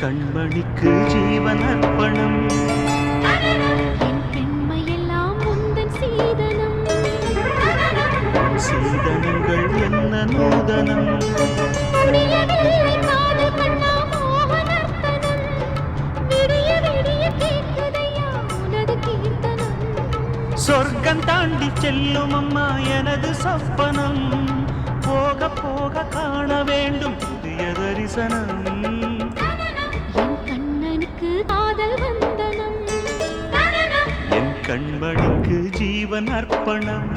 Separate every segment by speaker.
Speaker 1: கண்மணிக்கு ஜீவன் அர்ப்பணம்.
Speaker 2: என் பெண்மையெல்லாம் உந்தன் சீதனம்.
Speaker 1: சீதனங்கள் என்ன நூதனம்.
Speaker 2: முடியவில்லை காதல் கண்ணா மோகனர்த்தனம். விடிய விடிய கேட்குதையா உனது கீர்த்தனம்.
Speaker 1: சொர்க்கம் தாண்டி செல்லும் அம்மா எனது சொப்பனம். போக போக காண வேண்டும் புதிய தரிசனம்.
Speaker 2: என் கண்ணனுக்கு காதல் வந்தனம்.
Speaker 1: என் கண்மணிக்கு ஜீவன் அர்ப்பணம்.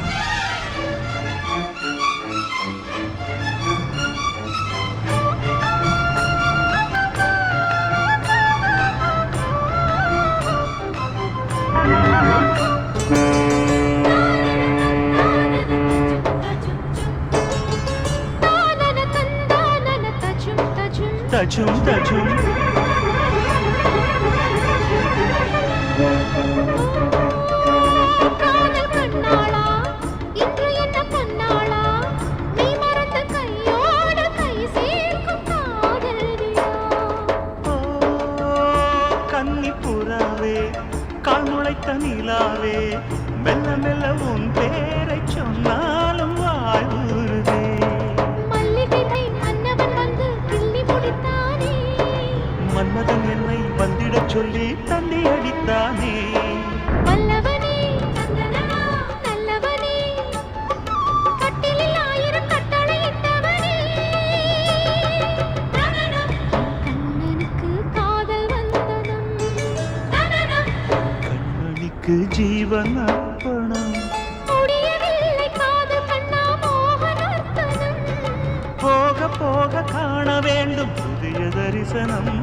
Speaker 1: தஜும் தஜும்
Speaker 2: காதல் கண்ணாளா இன்று என்ன கண்ணாளா நீ மறந்த கையோடு கை சேர்க்கும் காதல் விழா.
Speaker 1: கன்னி புறாவே கால் முளைத்த நிலாவே மெல்ல மெல்ல உன் பேரை சொன்னாலும் வாழ்வுறுதே.
Speaker 2: மல்லிகை மன்னவன் வந்து கிள்ளி முடித்தானே.
Speaker 1: மன்மதன் என்னை வந்திடச் சொல்லி தந்தி அடித்தானே.
Speaker 2: வல்லவனே நல்லவனே கட்டிலில் 1000 கட்டளையிட்டவனே. கண்ணனுக்கு காதல் வந்தனம்.
Speaker 1: கண்மணிக்கு ஜீவன் அர்ப்பணம்.
Speaker 2: முடியவில்லை காதல் கண்ணா மோகனர்த்தனம்.
Speaker 1: போக போக காண வேண்டும் புதிய தரிசனம்.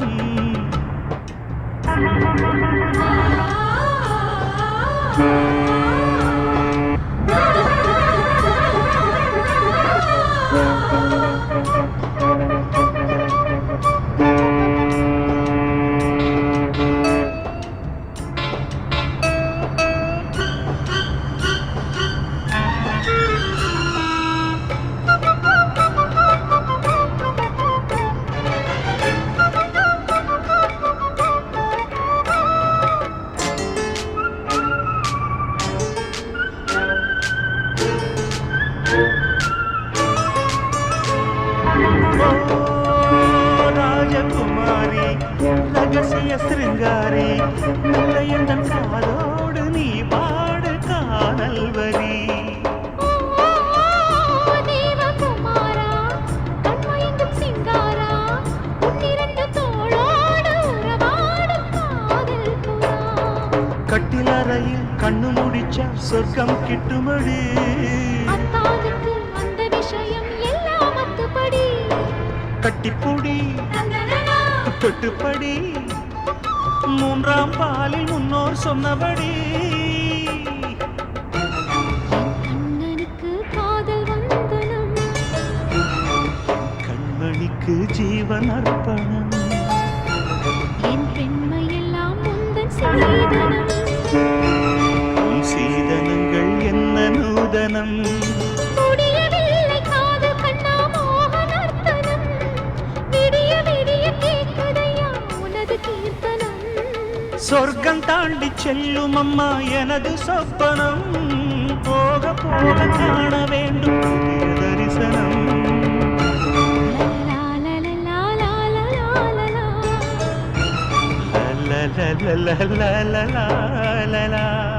Speaker 1: ராஜகுமாரி ரகசிய சிருங்காரி எந்தன் காதோடு நீ பாடு காணல் வரி.
Speaker 2: தேவகுமாரா கண்மயங்கும் சிங்காரா உன்னிரண்டு தோளோடு உறவாடும் காதல் புறா.
Speaker 1: கட்டிலறையில் கண்ணு முடிச்சா சொர்க்கம் கிட்டுமடி.
Speaker 2: அத்தானுக்கு அந்த விஷயம் எல்லாம் அத்துப்படி.
Speaker 1: கட்டிப்புடி தொட்டுப்படி மூன்றாம் பாலில் முன்னோர் சொன்னபடி.
Speaker 2: கண்ணனுக்கு காதல் வந்தனம்.
Speaker 1: கண்மணிக்கு ஜீவன் அர்ப்பணம்.
Speaker 2: என் பெண்மையெல்லாம் உந்தன் சீதனம்.
Speaker 1: உன் சீதனங்கள் என்ன நூதனம்.
Speaker 2: முடியவில்லை காதல் கண்ணா மோகனர்த்தனம். விடிய விடிய கேட்குதையா உனது கீர்த்தனம்.
Speaker 1: சொர்க்கம் தாண்டி செல்லும் அம்மா எனது சொப்பனம். போக போக காண வேண்டும் புதிய தரிசனம்.
Speaker 2: லா லா லா லா லா லா லா லா.
Speaker 1: la la la la la la la la